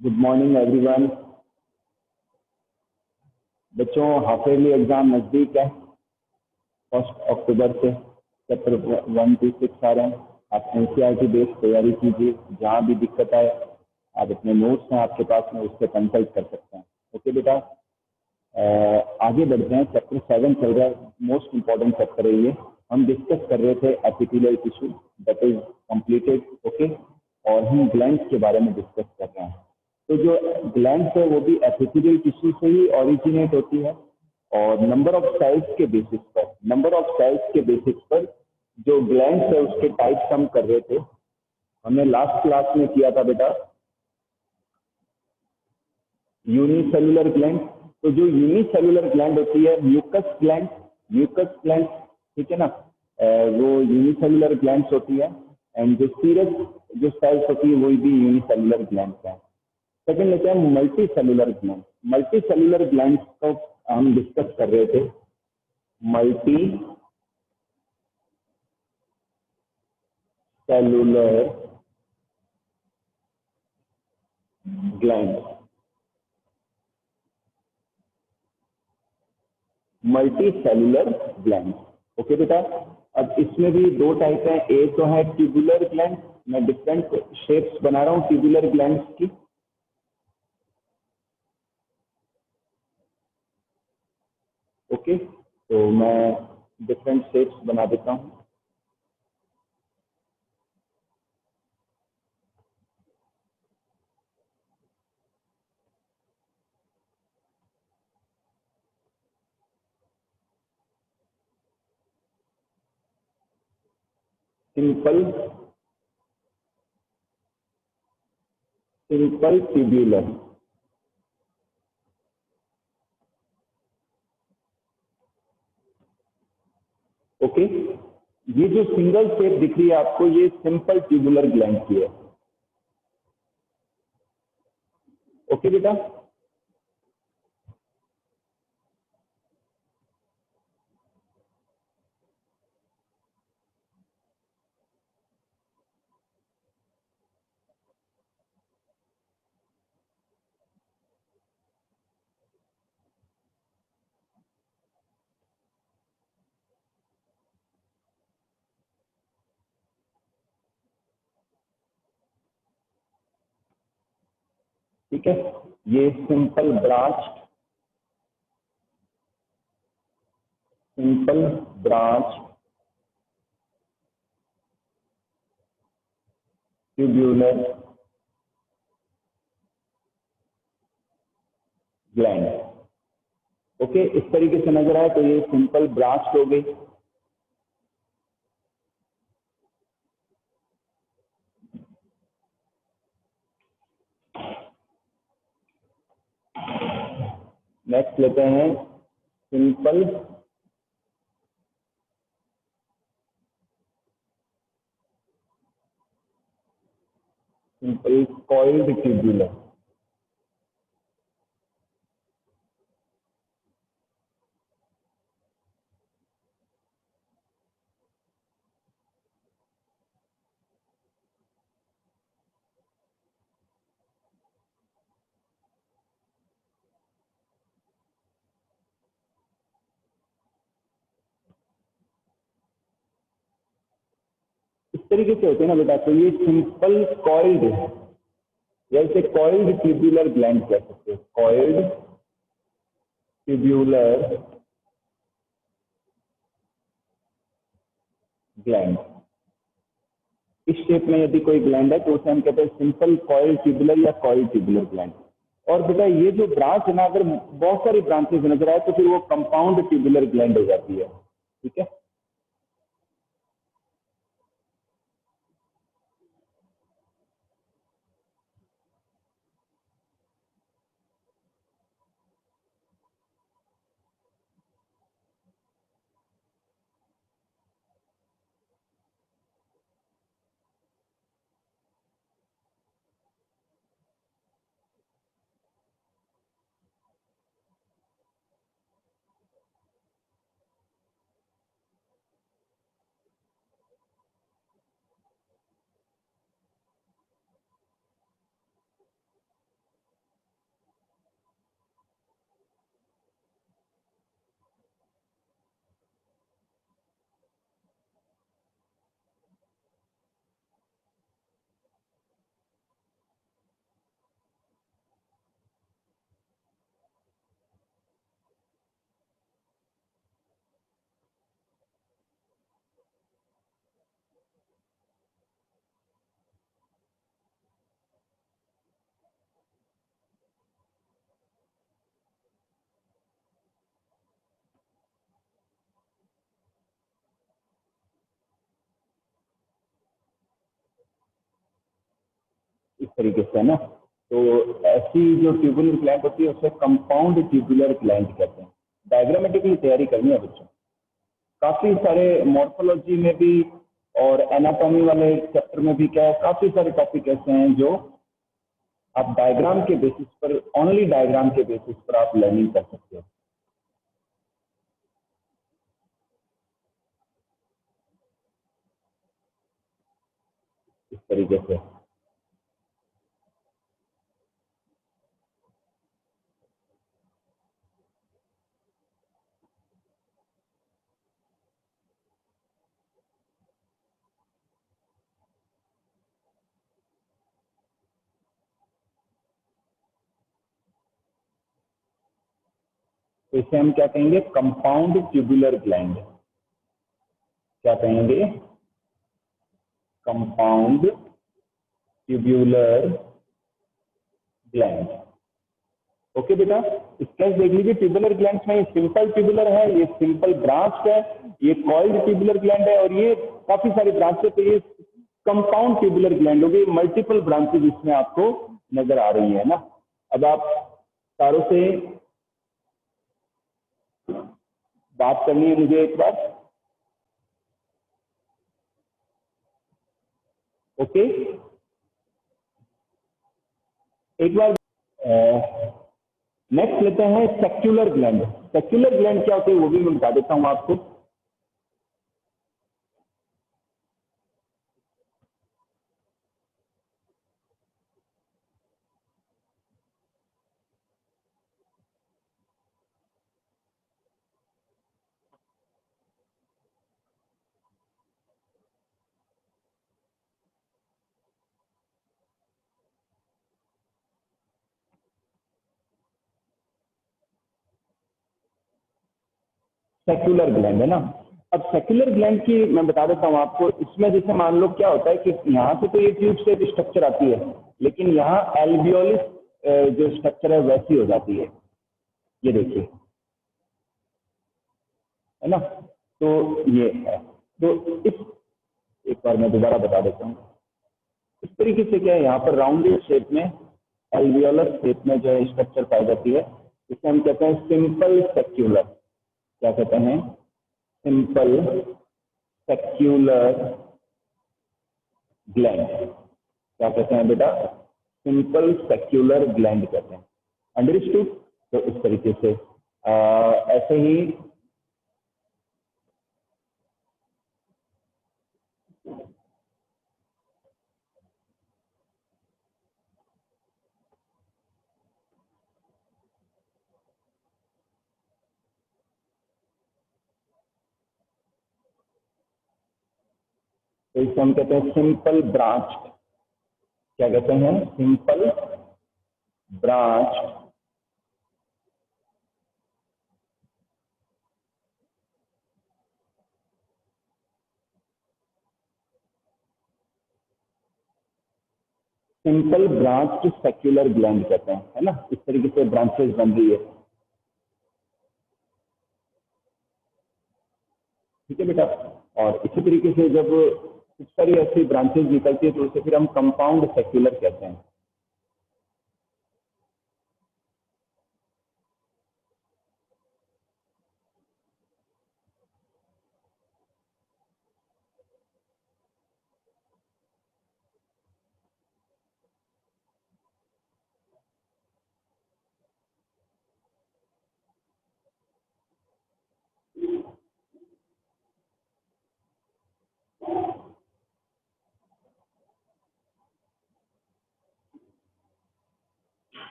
Good morning everyone. बच्चों, half yearly exam नज़दीक है। 1 अक्टूबर से चैप्टर 1 to 6 आ रहे हैं। आप एनसीईआरटी बेस्ड तैयारी कीजिए। जहाँ भी दिक्कत आए आप अपने नोट्स हैं आपके पास में, उससे कंसल्ट कर सकते हैं। ओके बेटा, आगे बढ़ते हैं। चैप्टर 7 चल रहा है, मोस्ट इम्पॉर्टेंट चैप्टर है ये। हम डिस्कस कर रहे थे epithelial tissue, that is completed. Okay, और हम ग्लैंड्स के बारे में डिस्कस कर रहे हैं। तो जो ग्लैंड्स है वो भी एपिथेलियल टिश्यू से ही ओरिजिनेट होती है, और नंबर ऑफ सेल्स के बेसिस पर जो ग्लैंड्स है उसके टाइप्स हम कर रहे थे। हमने लास्ट क्लास में किया था बेटा यूनिसेलुलर ग्लैंड। तो जो यूनिसेलुलर ग्लैंड होती है म्यूकस ग्लैंड, ठीक है ना, वो यूनिसेलुलर ग्लैंड्स होती है। एंड जो सीरस जो सेल्स होती है वही भी यूनिसेलुलर ग्लैंड्स हैं। सेकंड लेते हैं मल्टी सेलुलर ग्लैंड्स को हम डिस्कस कर रहे थे। मल्टी सेलुलर ग्लैंड, ओके बेटा। अब इसमें भी दो टाइप है। एक तो है ट्यूबुलर ग्लैंड। मैं डिफरेंट शेप्स बना रहा हूँ ट्यूबुलर ग्लैंड्स की। ओके, तो मैं डिफरेंट शेप्स बना देता हूँ। Simple tubular, okay. ये जो सिंगल शेप दिख रही है आपको, ये सिंपल ट्यूबुलर ग्लैंड की है। ओके बेटा, ठीक है। ये simple branch tubular gland, okay. इस तरीके से नजर आए तो ये सिंपल ब्रांच हो गई। नेक्स्ट लेते हैं सिंपल कॉइल्ड ट्यूबुलर। इस तरीके से होते हैं ना बेटा, तो ये सिंपल कॉइल्ड है, या इसे कॉइल्ड ट्यूबुलर ग्लैंड कह सकते हो। कॉइल्ड ट्यूबुलर ग्लैंड, इस शेप में यदि कोई ग्लैंड है तो उसे हम कहते हैं सिंपल कॉइल ट्यूबुलर या कॉइल ट्यूबुलर ग्लैंड। और बेटा ये जो ब्रांच है ना, अगर बहुत सारी ब्रांचेस नजर आए तो फिर वो कंपाउंड ट्यूबुलर ग्लैंड हो जाती है, ठीक है। तरीके से, है ना। तो ऐसी जो ट्यूबुलर ग्लैंड होती है उसे कंपाउंड ट्यूबुलर ग्लैंड कहते हैं। डायग्रामेटिकली तैयारी करनी है बच्चों। काफी सारे मॉर्फोलॉजी में भी और एनाटॉमी वाले चैप्टर में भी क्या है, काफी सारे टॉपिक ऐसे हैं जो आप डायग्राम के बेसिस पर, ओनली डायग्राम के बेसिस पर आप लर्निंग कर सकते हो। इस तरीके से तो इसे हम क्या कहेंगे, कंपाउंड ट्यूबुलर ग्लैंड। क्या कहेंगे, कंपाउंड ट्यूबुलर ग्लैंड। ओके बेटा, स्केच देख लीजिए। ट्यूबुलर ग्लैंड में सिंपल ट्यूबुलर है, ये सिंपल ब्रांच है, ये कॉइल्ड ट्यूबुलर ग्लैंड है, और ये काफी सारी ब्रांच है। तो ये कंपाउंड ट्यूबुलर ग्लैंड होगी। मल्टीपल ब्रांचेज इसमें आपको नजर आ रही है ना। अब आप सारों से बात करनी है मुझे एक बार। ओके, एक बार नेक्स्ट लेते हैं सेक्युलर ग्लैंड। सेक्युलर ग्लैंड क्या होती है वो भी मैं बता देता हूं आपको। सेक्युलर ग्लैंड है ना। अब सेक्युलर ग्लैंड की मैं बता देता हूं आपको। इसमें जैसे मान लो क्या होता है कि यहाँ से तो ये ट्यूब शेप स्ट्रक्चर आती है, लेकिन यहाँ एल्वियोलिस जो स्ट्रक्चर है वैसी हो जाती है। ये देखिए, है ना। तो ये है। तो इस, एक बार मैं दोबारा बता देता हूँ। इस तरीके से क्या है, यहाँ पर राउंडेड शेप में, एल्वियोलस शेप में जो है स्ट्रक्चर पाई जाती है। इसे हम कहते हैं सिंपल सेक्युलर। क्या कहते हैं, सिंपल सेक्युलर ग्लैंड। क्या कहते हैं बेटा, सिंपल सेक्युलर ग्लैंड कहते हैं। अंडरस्टूड। तो इस तरीके से ऐसे ही तो इसको हम कहते हैं सिंपल ब्रांच। क्या कहते हैं, simple branch. Simple branch secular gland कहते हैं, है ना। इस तरीके से ब्रांचेस बन रही है। ठीक है बेटा। और इसी तरीके से जब खूब सारी ऐसी ब्रांचेस निकलती है तो उसे फिर हम कंपाउंड सेक्युलर कहते हैं।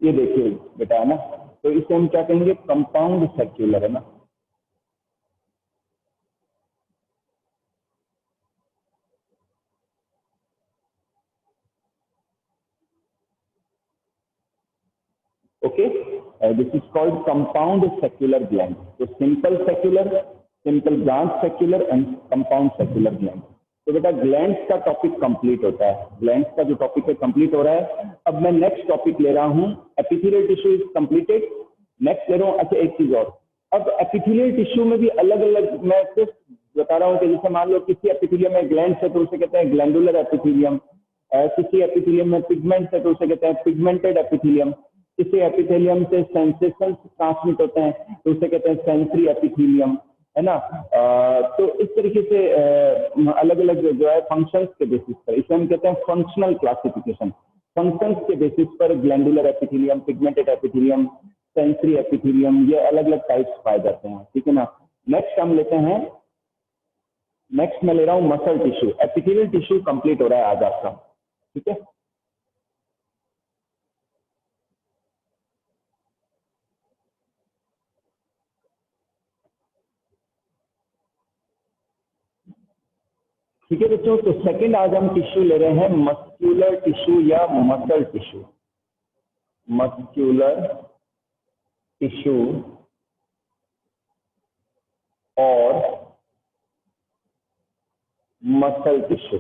ये देखिए बेटा, है ना। तो इसे हम क्या कहेंगे, कंपाउंड सेक्युलर, है ना। Okay, this is called compound secular gland. तो simple secular, simple branch secular and compound secular gland. तो बेटा ग्लैंड्स का टॉपिक कंप्लीट होता है, ग्लैंड्स का जो टॉपिक है कंप्लीट हो रहा है। अब मैं नेक्स्ट टॉपिक ले रहा हूँ, epithelial tissue is completed. Next ले रहा हूँ, अच्छा एक चीज और, अब एपिथेलियल टिश्यू में भी अलग अलग, मैं सिर्फ बता रहा हूँ कि जैसे मान लो किसी एपिथेलियम में ग्लैंड्स है तो उसे कहते हैं ग्लैंडुलर एपिथेलियम, किसी एपिथेलियम में पिगमेंट्स है तो उसे कहते हैं पिगमेंटेड एपिथेलियम, किसी एपिथेलियम से सेंसेशन ट्रांसमिट होते हैं तो उसे कहते हैं सेंसरी एपिथेलियम, है ना। तो इस तरीके से अलग अलग जो है फंक्शंस के बेसिस पर, इसे हम कहते हैं फंक्शनल क्लासिफिकेशन। फंक्शंस के बेसिस पर glandular epithelium, pigmented epithelium, sensory epithelium, ये अलग अलग टाइप्स पाए जाते हैं, ठीक है ना। नेक्स्ट हम लेते हैं, नेक्स्ट मैं ले रहा हूँ muscle tissue. Epithelial tissue complete हो रहा है आज आपका, ठीक है। ठीक है बच्चों, तो सेकंड आज हम टिश्यू ले रहे हैं मस्क्यूलर टिश्यू या मसल टिश्यू। मस्क्यूलर टिश्यू और मसल टिश्यू,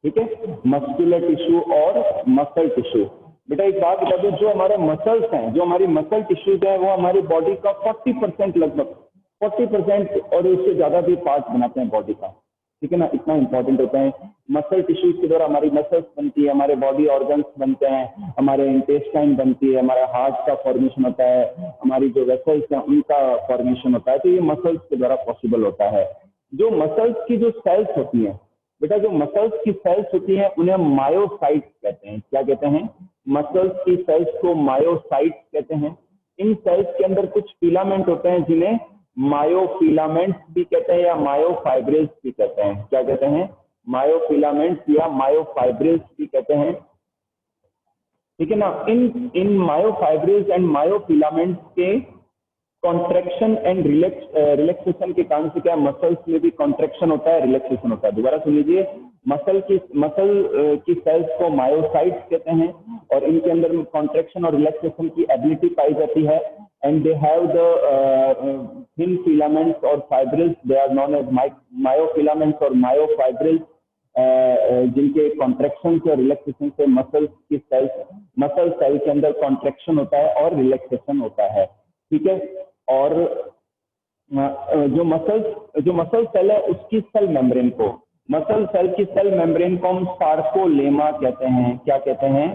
ठीक है। मस्कुलर टिश्यू और मसल टिश्यू। बेटा एक बात बता दो, जो हमारे मसल्स हैं, जो हमारी मसल टिश्यूज है, वो हमारी बॉडी का 40% लगभग 40% और उससे ज्यादा भी पार्ट बनाते हैं बॉडी का, ठीक है ना। इतना इंपॉर्टेंट होता है। मसल टिश्यूज के द्वारा हमारी मसल्स बनती है, हमारे बॉडी ऑर्गन्स बनते हैं, हमारे इंटेस्टाइन बनती है, हमारा हार्ट का फॉर्मेशन होता है, हमारी जो वेसल्स हैं उनका फॉर्मेशन होता है। तो ये मसल्स के द्वारा पॉसिबल होता है। जो मसल्स की जो सेल्स होती हैं बेटा, जो मसल्स की सेल्स होती हैं उन्हें मायोसाइट्स कहते हैं। क्या कहते हैं? मसल्स की सेल्स को मायोसाइट्स कहते हैं। इन सेल्स के अंदर कुछ फिलामेंट होते हैं जिन्हें मायोफिलामेंट्स भी कहते हैं या मायोफाइब्रिल्स भी कहते हैं। क्या कहते हैं? मायोफिलामेंट्स या मायोफाइब्रिल्स भी कहते हैं, ठीक है ना। इन इन मायोफाइब्रिल्स एंड मायोफिलामेंट्स के कॉन्ट्रेक्शन एंड रिलैक्सेशन के कारण से क्या मसल्स में भी कॉन्ट्रेक्शन होता है, रिलैक्सेशन होता है। दोबारा सुन लीजिए, मसल की सेल्स को मायोसाइट्स कहते हैं और इनके अंदर कॉन्ट्रेक्शन और रिलैक्सेशन की एबिलिटी पाई जाती है। And they have the thin filaments और fibrils, they are known as myofilaments और मायोफाइब्रिल्स, जिनके कॉन्ट्रेक्शन और रिलैक्सेशन से मसल सेल के अंदर कॉन्ट्रेक्शन होता है और रिलैक्सेशन होता है, ठीक है। और जो मसल सेल है उसकी सेल मेम्ब्रेन को, मसल सेल की सेल मेम्ब्रेन को हम सार्कोलेमा कहते हैं। क्या कहते हैं?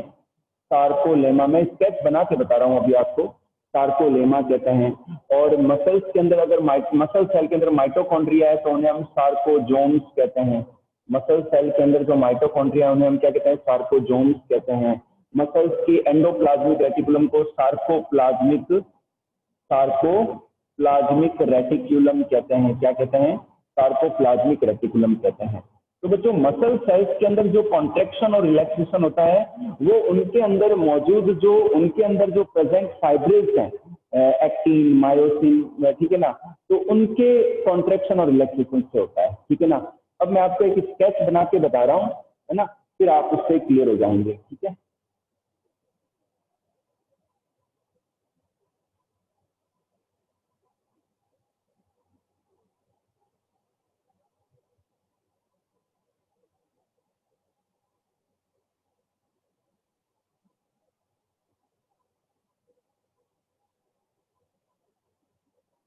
सार्कोलेमा। मैं स्केच बना के बता रहा हूं अभी आपको, सार्कोलेमा कहते हैं। और मसल्स के अंदर अगर मसल सेल के अंदर माइटोकॉन्ड्रिया है तो उन्हें हम सार्कोजोम्स कहते हैं। मसल सेल के अंदर जो माइटोकॉन्ड्रिया है उन्हें हम क्या कहते हैं? सार्कोजोम्स कहते हैं। मसल्स की एंडोप्लाज्मिक रेटिकुलम को सार्कोप्लाज्मिक रेटिकुलम कहते हैं। क्या कहते हैं? सार्कोप्लाज्मिक रेटिकुलम कहते हैं। तो बच्चों, मसल सेल्स के अंदर जो कॉन्ट्रेक्शन और रिलैक्सेशन होता है वो उनके अंदर मौजूद उनके अंदर जो प्रेजेंट फाइब्रिल्स हैं, एक्टिन, मायोसिन, ठीक है ना, तो उनके कॉन्ट्रेक्शन और रिलैक्सेशन से होता है, ठीक है ना। अब मैं आपको एक स्केच बना के बता रहा हूँ, है ना, फिर आप उससे क्लियर हो जाएंगे, ठीक है।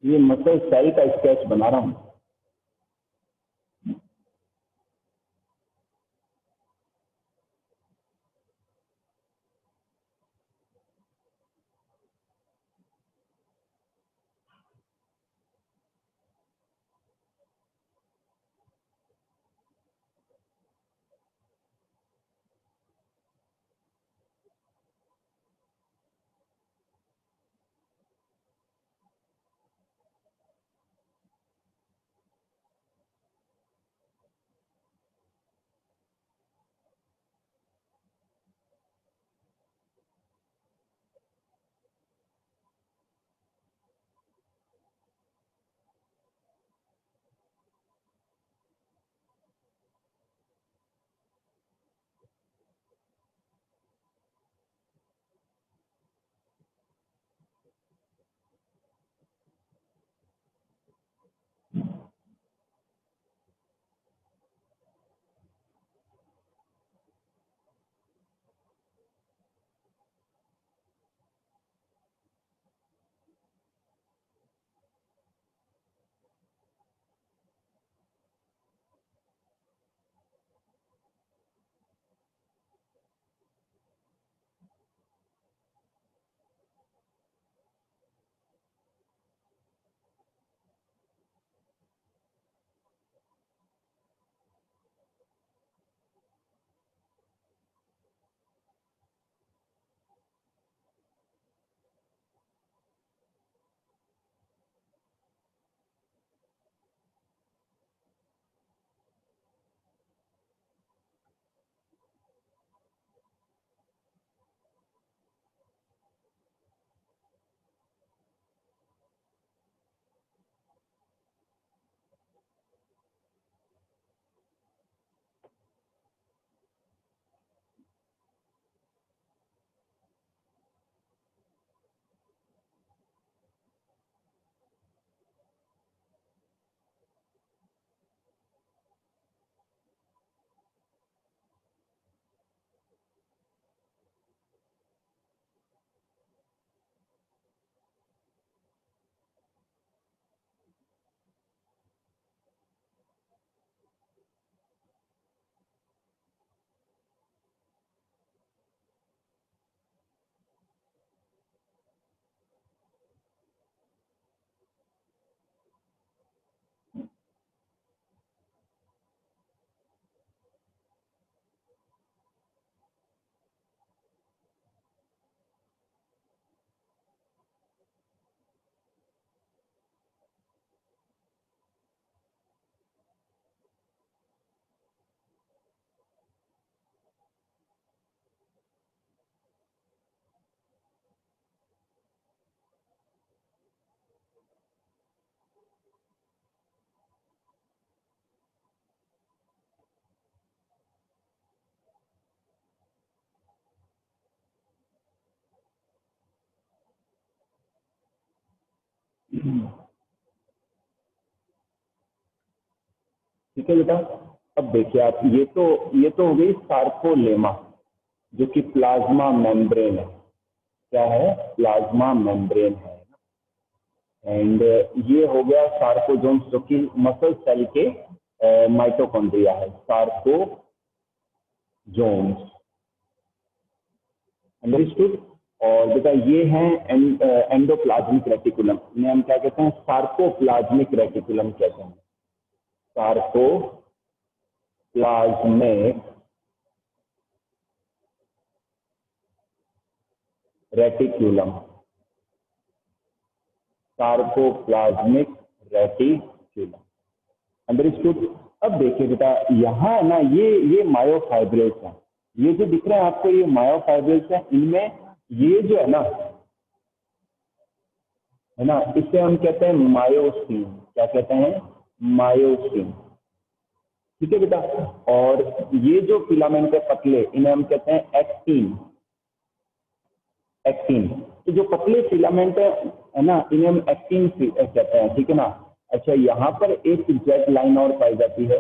ये मसल सेल का स्केच बना रहा हूँ। ठीक है बेटा। अब देखिए आप, ये तो हो गई सार्कोलेमा, जो कि प्लाज्मा मेम्ब्रेन है। क्या है? प्लाज्मा मेम्ब्रेन है। एंड ये हो गया सार्कोजोम्स, जो कि मसल सेल के माइटोकॉन्ड्रिया है, सार्कोजोम्स। अंडरस्टूड। और बेटा ये है एंडोप्लाज्मिक रेटिकुलम, इन्हें हम क्या कहते हैं? सार्कोप्लाज्मिक रेटिकुलम कहते हैं। Sarcoplasmic reticulum, sarcoplasmic reticulum. Understood. अब देखिए बेटा, यहाँ है ना, ये मायोफाइब्रिल्स है। ये जो दिख रहे हैं आपको, ये मायोफाइब्रिल्स है। इनमें ये जो है ना, इसे हम कहते हैं मायोसिन। क्या कहते हैं? मायोसिन। ठीक है बेटा। और ये जो फिलामेंट है पतले, इन्हें हम कहते हैं एक्टिन। एक्टिन। तो जो पतले फिलामेंट है ना, इन्हें हम एक्टिन कहते हैं। ठीक है ना। अच्छा, यहाँ पर एक जेड लाइन और पाई जाती है।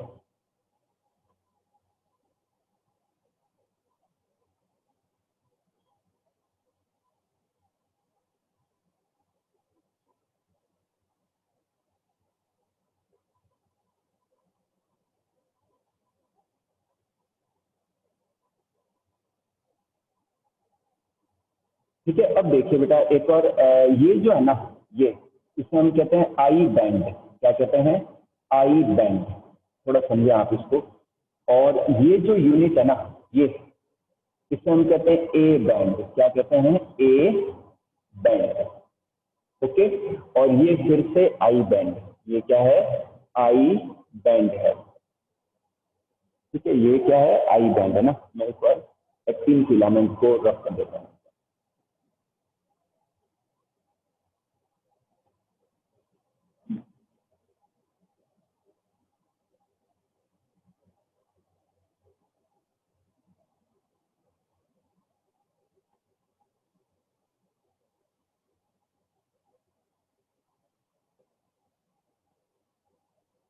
ठीक है। अब देखिए बेटा, एक और ये जो है ना, ये इसे हम कहते हैं आई बैंड। क्या कहते हैं? I band. थोड़ा समझे आप इसको। और ये जो यूनिट है ना, ये इसे हम कहते हैं ए बैंड। क्या कहते हैं? A band. ओके। और ये फिर से आई बैंड। ये क्या है? आई बैंड है। ठीक है। ये क्या है? आई बैंड है ना। मैं एक बार एक्टिन फिलामेंट को रख कर देता हूँ।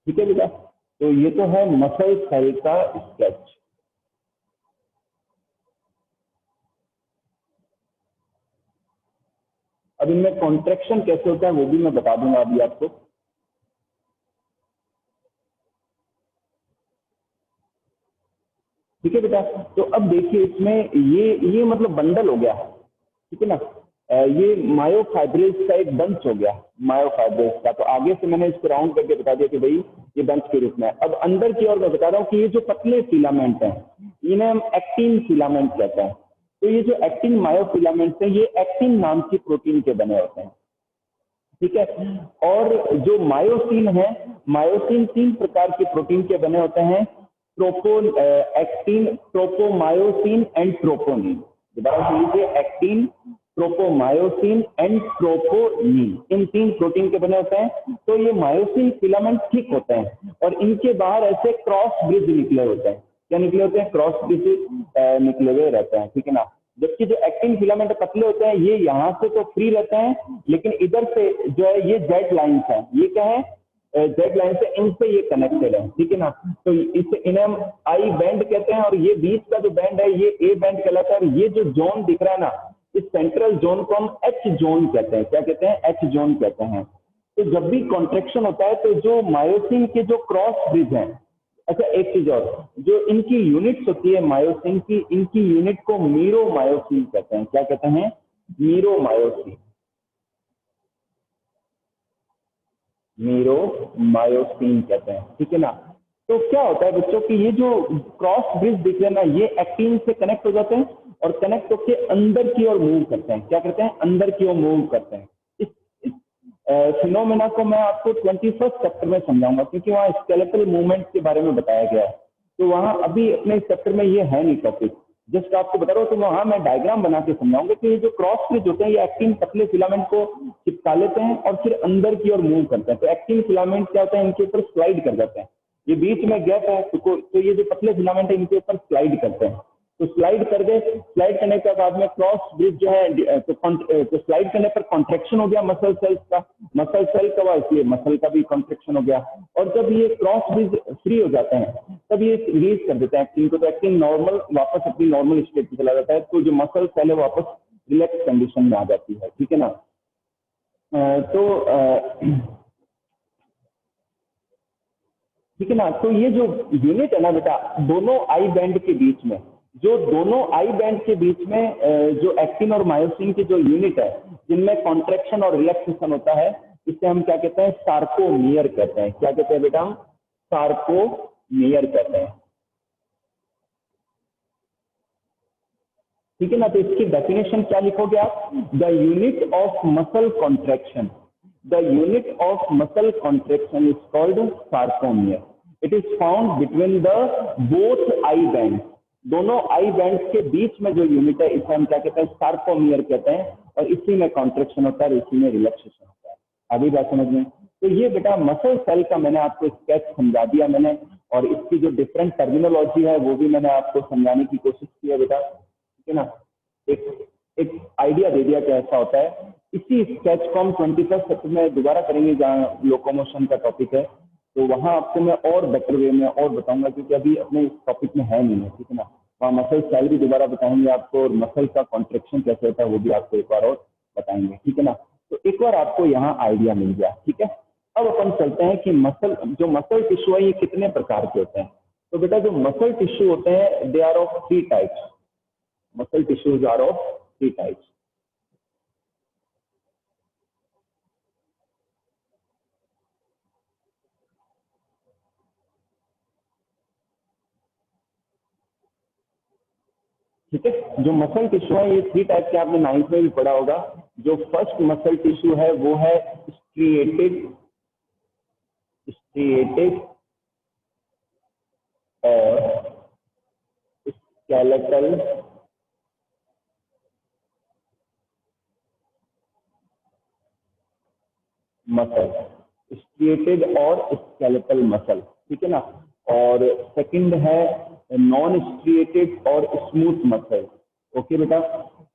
ठीक है बेटा। तो ये तो है मसल सेल का स्केच। अब इनमें कॉन्ट्रेक्शन कैसे होता है वो भी मैं बता दूंगा अभी आपको। ठीक है बेटा। तो अब देखिए, इसमें ये मतलब बंडल हो गया। ठीक है ना। ये मायोफाइब्रिल्स का एक बंच हो गया, मायोफाइब्रिल्स का। तो आगे से मैंने इसको राउंड करके बता दिया कि भाई ये बंच के रूप में है। अब अंदर की ओर मैं बता रहा हूँ कि ये जो पतले फिलामेंट हैं, इन्हें हम एक्टिन फिलामेंट कहते हैं। तो ये जो एक्टिन मायोफिलामेंट्स हैं, ये एक्टिन नाम की प्रोटीन के बने होते हैं। ठीक है। और जो मायोसिन है, मायोसिन 3 प्रकार के प्रोटीन के बने होते हैं। Actin, tropomyosin and troponin. दोबारा सुन लीजिए, actin, tropomyosin and troponin, in 3 protein के बने होते हैं। तो ये मायोसिन फिलामेंट थिक होते हैं और इनके बाहर ऐसे क्रॉस ब्रिज निकले होते हैं। क्या निकले होते हैं? क्रॉस ब्रिज निकले हुए रहते हैं। ठीक है ना। जबकि जो एक्टिन फिलामेंट पतले होते हैं, ये यहाँ से तो फ्री रहते हैं, लेकिन इधर से जो है ये जेड लाइंस है। ये क्या है? जेड लाइन से, इनसे ये कनेक्टेड है। ठीक है ना। तो इसे इन्हें हम आई बैंड कहते हैं। और ये बीच का जो बैंड है, ये ए बैंड कहलाता है। और ये जो जोन दिख रहा है ना, इस सेंट्रल जोन को हम एच जोन कहते हैं। क्या कहते हैं? एच जोन कहते हैं। तो जब भी कॉन्ट्रेक्शन होता है, तो जो मायोसिन के जो क्रॉस ब्रिज हैं, अच्छा एक चीज और, जो इनकी यूनिट्स होती है मायोसिन की, इनकी यूनिट को मीरो मायोसिन कहते हैं। क्या कहते हैं? Miro myosin. मीरो मायोसिन कहते हैं। ठीक है ना। तो क्या होता है बच्चों कि ये जो क्रॉस ब्रिज दिख रहे हैं ना, ये एक्टिन से कनेक्ट हो जाते हैं और कनेक्ट होकर अंदर की ओर मूव करते हैं। क्या करते हैं? अंदर की ओर मूव करते हैं। इस फिनोमेना को मैं आपको 21st चैप्टर में समझाऊंगा, क्योंकि वहाँ स्केलेटल मूवमेंट के बारे में बताया गया है। तो वहाँ अभी अपने चैप्टर में ये है नहीं टॉपिक, जस्ट आपको बता रहा हूँ। तो वहाँ मैं डायग्राम बना के समझाऊंगा कि ये जो क्रॉस ब्रिज होते हैं, ये एक्टिन पतले फिलामेंट को चिपका लेते हैं और फिर अंदर की ओर मूव करते हैं। तो एक्टिन फिलामेंट क्या होता है? इनके ऊपर स्लाइड कर जाते हैं। ये बीच में गैप है, तो ये जो पतले फिलामेंट है, इनके ऊपर स्लाइड करते हैं। तो स्लाइड कर दे, स्लाइड करने के बाद में क्रॉस ब्रिज जो है तो स्लाइड करने पर कॉन्ट्रेक्शन हो गया मसल सेल्स का, मसल सेल का हुआ इसलिए मसल का भी कॉन्ट्रेक्शन हो गया। और जब ये क्रॉस ब्रिज फ्री हो जाते हैं तब ये रिलीज कर देते हैं एक्टिन को, तो एक्टिन नॉर्मल वापस अपनी नॉर्मल स्टेट पे चला जाता है, तो जो मसल सेल है वापस रिलैक्स कंडीशन में आ जाती है, ठीक है ना। ठीक है ना। तो ये जो यूनिट है ना बेटा, दोनों आई बैंड के बीच में, जो दोनों आई बैंड के बीच में जो एक्टिन और मायोसिन की जो यूनिट है जिनमें कॉन्ट्रेक्शन और रिलैक्सेशन होता है, इसे हम क्या कहते हैं, सार्कोमियर कहते हैं। क्या कहते हैं बेटा, हम सार्कोमियर कहते हैं, ठीक है ना। तो इसकी डेफिनेशन क्या लिखोगे आप, the unit of muscle contraction, the unit of muscle contraction is called sarcomere. It is found between the both I band, दोनों आई बैंड के बीच में जो यूनिट है इसे हम क्या कहते हैं, सार्कोमियर कहते हैं, और इसी में कॉन्ट्रेक्शन होता है, इसी में रिलैक्सेशन होता है। आगे बात समझ में। तो ये बेटा मसल सेल का मैंने आपको स्केच समझा दिया मैंने, और इसकी जो डिफरेंट टर्मिनोलॉजी है वो भी मैंने आपको समझाने की कोशिश की है बेटा, ठीक है ना। एक एक आइडिया दे दिया कि ऐसा होता है। इसी स्केच को हम 21 सत्र में दोबारा करेंगे जहाँ लोकोमोशन का टॉपिक है, तो वहां आपको मैं और बेटर वे में और बताऊंगा, क्योंकि अभी अपने इस टॉपिक में है नहीं है, ठीक है ना। वहाँ मसल सेल भी दोबारा बताएंगे आपको, और मसल का कॉन्ट्रेक्शन कैसे होता है वो भी आपको एक बार और बताएंगे, ठीक है ना। तो एक बार आपको यहाँ आइडिया मिल गया, ठीक है। अब अपन चलते हैं कि मसल टिश्यू है ये कितने प्रकार के होते हैं। तो बेटा जो मसल टिश्यू होते हैं they are of 3 types, muscle tissues are of 3 types। ठीक है, जो मसल टिश्यू है ये 3 टाइप के, आपने 9th में भी पढ़ा होगा। जो फर्स्ट मसल टिश्यू है वो है स्ट्रिएटेड, स्ट्रिएटेड और स्केलेटल मसल, स्ट्रिएटेड और स्केलेटल मसल, ठीक है ना। और सेकंड है नॉन स्ट्रिएटेड और स्मूथ मसल, ओके बेटा।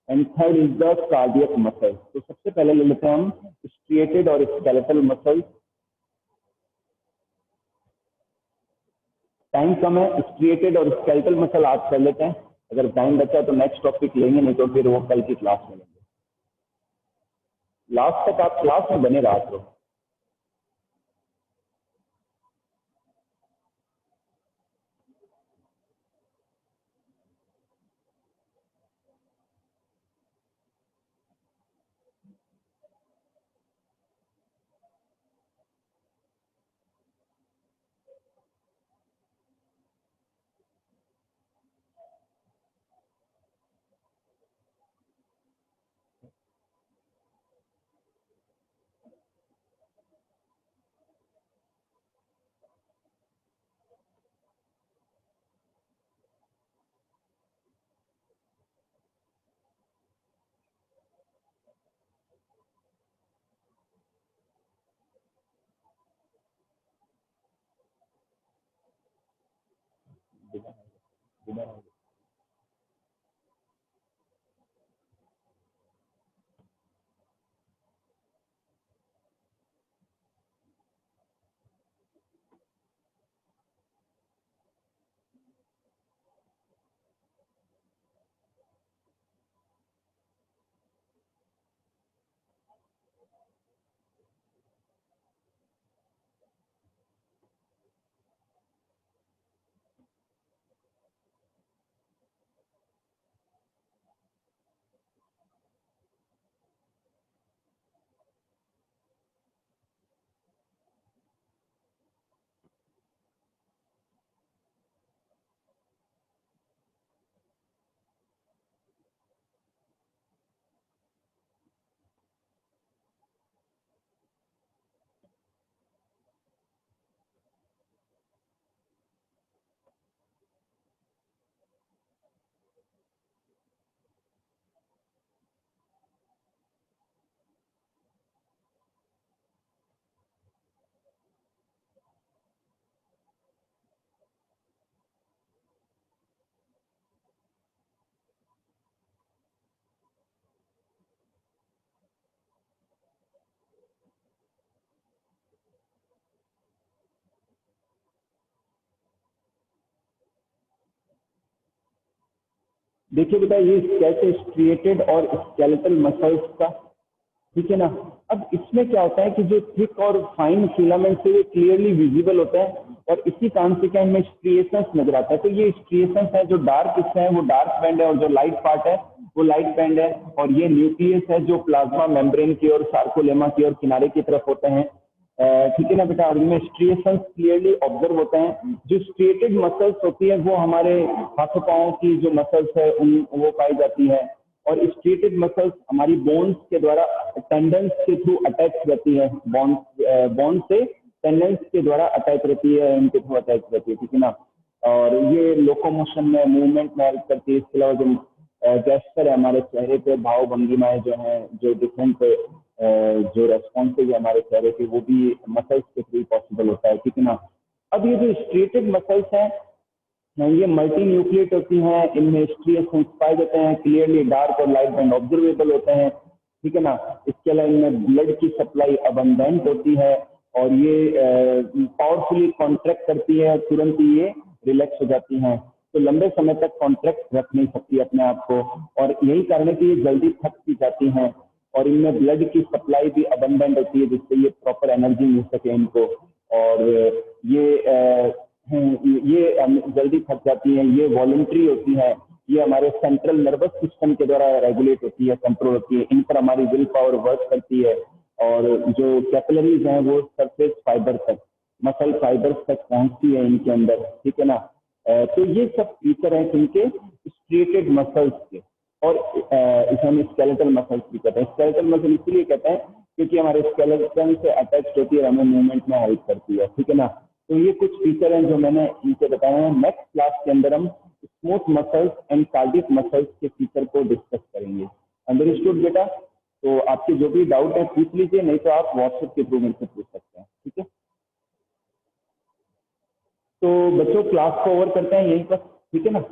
And third is the cardiac muscle. तो सबसे पहले ले लेते हैं हम स्ट्रिएटेड और स्केलेटल मसल। टाइम कम है, स्ट्रिएटेड और स्केलेटल मसल आज कर लेते हैं, अगर टाइम बचा तो नेक्स्ट टॉपिक लेंगे, नहीं तो फिर वो कल की क्लास में लेंगे। लास्ट तक आप क्लास में बने रहा करो। देखिए बेटा, ये कैसे स्ट्रिएटेड और स्केलेटल मसल्स का, ठीक है ना। अब इसमें क्या होता है कि जो थिक और फाइन फिलामेंट्स है वो क्लियरली विजिबल होते हैं और इसी कारण से क्या इनमें स्ट्रिएशंस नजर आता है। तो ये स्ट्रिएशंस है, जो डार्क हिस्सा है वो डार्क बैंड है और जो लाइट पार्ट है वो लाइट बैंड है। और ये न्यूक्लियस है जो प्लाज्मा मेम्ब्रेन की और सार्कोलेमा की और किनारे की तरफ होते हैं, ठीक है ना बेटा। और इनमें स्ट्रिएशंस क्लियरली ऑब्जर्व होते हैं। जो स्ट्रिएटेड मसल्स होती है वो हमारे हाथों पाँव की जो मसल्स है उन वो पाई जाती है। और स्ट्रिएटेड मसल्स हमारी बोन्स के द्वारा टेंडन्स के थ्रू अटैच रहती है, बोन्स से टेंडन्स के द्वारा अटैच रहती है, इनके थ्रू अटैच रहती है, ठीक है ना। और ये लोकोमोशन में, मूवमेंट में हेल्प करती है। इसके अलावा जो गेस्चर है, हमारे चेहरे पे भाव भंगिमाएं जो हैं, जो डिफरेंट जो रेस्पॉन्सेज है हमारे चेहरे के, वो भी मसल्स के थ्रू पॉसिबल होता है, ठीक है ना। अब ये जो स्ट्रिएटेड मसल्स हैं ये मल्टी न्यूक्लिएट होती हैं, इनमें स्ट्रिएशंस पाए जाते हैं, क्लियरली डार्क और लाइट बैंड ऑब्जर्वेबल होते हैं, ठीक है ना। इसके अलावा इनमें ब्लड की सप्लाई अबंडेंट होती है और ये पावरफुली कॉन्ट्रैक्ट करती है और तुरंत ही ये रिलैक्स हो जाती हैं। तो लंबे समय तक कॉन्ट्रैक्ट रख नहीं सकती अपने आप को, और यही कारण है कि ये जल्दी थक भी जाती हैं। और इनमें ब्लड की सप्लाई भी अबंडेंट होती है जिससे ये प्रॉपर एनर्जी मिल सके इनको। और ये जल्दी थक जाती हैं, ये वॉलंटरी होती है, ये हमारे सेंट्रल नर्वस सिस्टम के द्वारा रेगुलेट होती है, कंट्रोल होती है, इन पर हमारी विल पावर वर्क करती है। और जो कैपिलरीज हैं वो सरफेस फाइबर तक, मसल फाइबर्स तक पहुंचती है इनके अंदर, ठीक है ना। तो ये सब फीचर हैं इनके स्ट्रिएटेड मसल्स के। और इसे हम स्केलेटल मसल्स भी कहते हैं। स्केलेटल मसल इसलिए कहते हैं क्योंकि हमारे स्केलेटन से अटैच होती है, हमें मूवमेंट में हेल्प करती है, ठीक है ना। तो ये कुछ फीचर हैं जो मैंने इनसे बताए हैं। नेक्स्ट क्लास के अंदर हम smooth muscles and cardiac muscles के फीचर को डिस्कस करेंगे। अंडरस्टूड बेटा? तो आपके जो भी डाउट है पूछ लीजिए, नहीं तो आप व्हाट्सएप के थ्रू मुझसे पूछ सकते हैं, ठीक है। तो बच्चों क्लास को ओवर करते हैं यहीं पर, ठीक है ना।